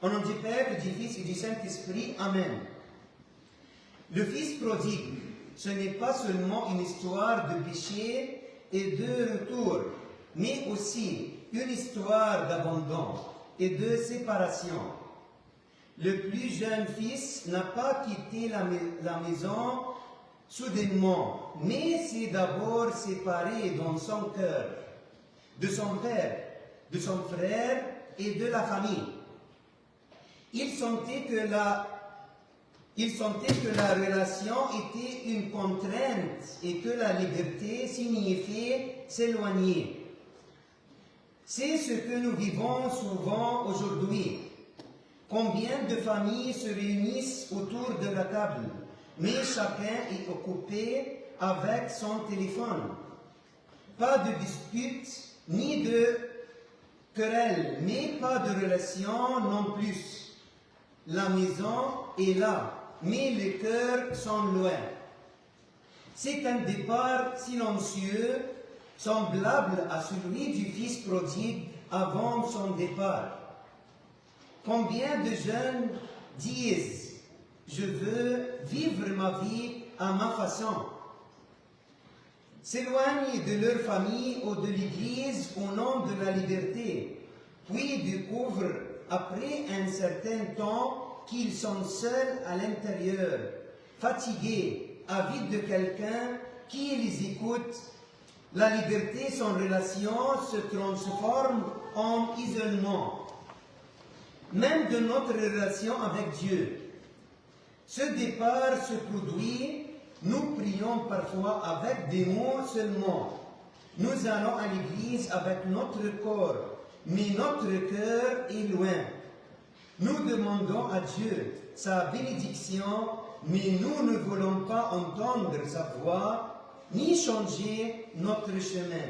Au nom du Père, du Fils et du Saint-Esprit, Amen. Le Fils prodigue, ce n'est pas seulement une histoire de péché et de retour, mais aussi une histoire d'abandon et de séparation. Le plus jeune fils n'a pas quitté la maison soudainement, mais s'est d'abord séparé dans son cœur de son père, de son frère et de la famille. Il sentait que la relation était une contrainte et que la liberté signifiait s'éloigner. C'est ce que nous vivons souvent aujourd'hui. Combien de familles se réunissent autour de la table, mais chacun est occupé avec son téléphone. Pas de dispute, ni de querelle, mais pas de relation non plus. La maison est là, mais les cœurs sont loin. C'est un départ silencieux, semblable à celui du fils prodigue avant son départ. Combien de jeunes disent « Je veux vivre ma vie à ma façon », s'éloignent de leur famille ou de l'Église au nom de la liberté, puis découvrent après un certain temps qu'ils sont seuls à l'intérieur, fatigués, avides de quelqu'un qui les écoute. La liberté sans relation se transforme en isolement, même de notre relation avec Dieu. Ce départ se produit, nous prions parfois avec des mots seulement. Nous allons à l'église avec notre corps, mais notre cœur est loin. Nous demandons à Dieu sa bénédiction, mais nous ne voulons pas entendre sa voix, ni changer notre chemin.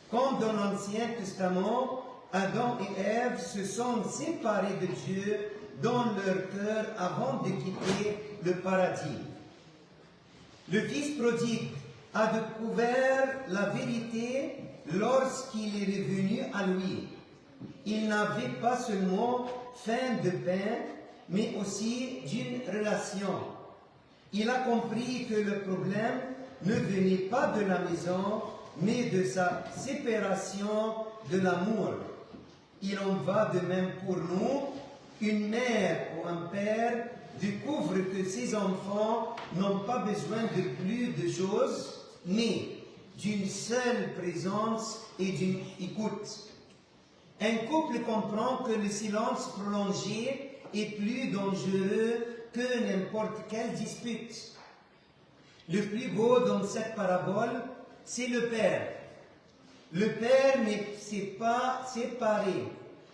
Comme dans l'Ancien Testament, Adam et Ève se sont séparés de Dieu dans leur cœur avant de quitter le paradis. Le Fils prodigue a découvert la vérité lorsqu'il est revenu à lui. Il n'avait pas seulement faim de pain, mais aussi d'une relation. Il a compris que le problème ne venait pas de la maison, mais de sa séparation de l'amour. Il en va de même pour nous. Une mère ou un père découvre que ses enfants n'ont pas besoin de plus de choses, mais d'une seule présence et d'une écoute. Un couple comprend que le silence prolongé est plus dangereux que n'importe quelle dispute. Le plus beau dans cette parabole, c'est le Père. Le Père ne s'est pas séparé.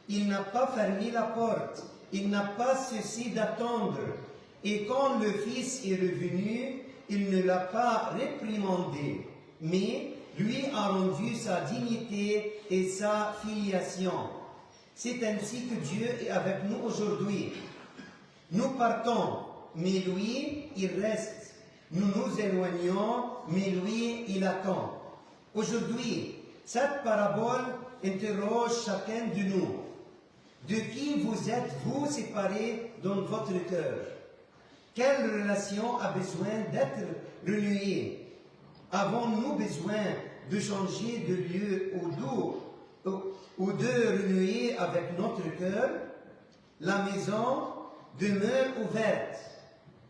Il n'a pas fermé la porte. Il n'a pas cessé d'attendre. Et quand le Fils est revenu, il ne l'a pas réprimandé, mais lui a rendu sa dignité et sa filiation. C'est ainsi que Dieu est avec nous aujourd'hui. Nous partons, mais lui, il reste. Nous nous éloignons, mais lui, il attend. Aujourd'hui, cette parabole interroge chacun de nous. De qui vous êtes-vous séparés dans votre cœur? Quelle relation a besoin d'être renouée? Avons-nous besoin de changer de lieu ou de renouer avec notre cœur? La maison demeure ouverte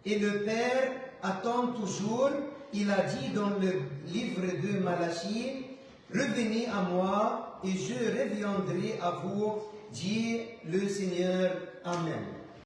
et le Père attend toujours. Il a dit dans le livre de Malachie, « Revenez à moi et je reviendrai à vous, dit le Seigneur. Amen. »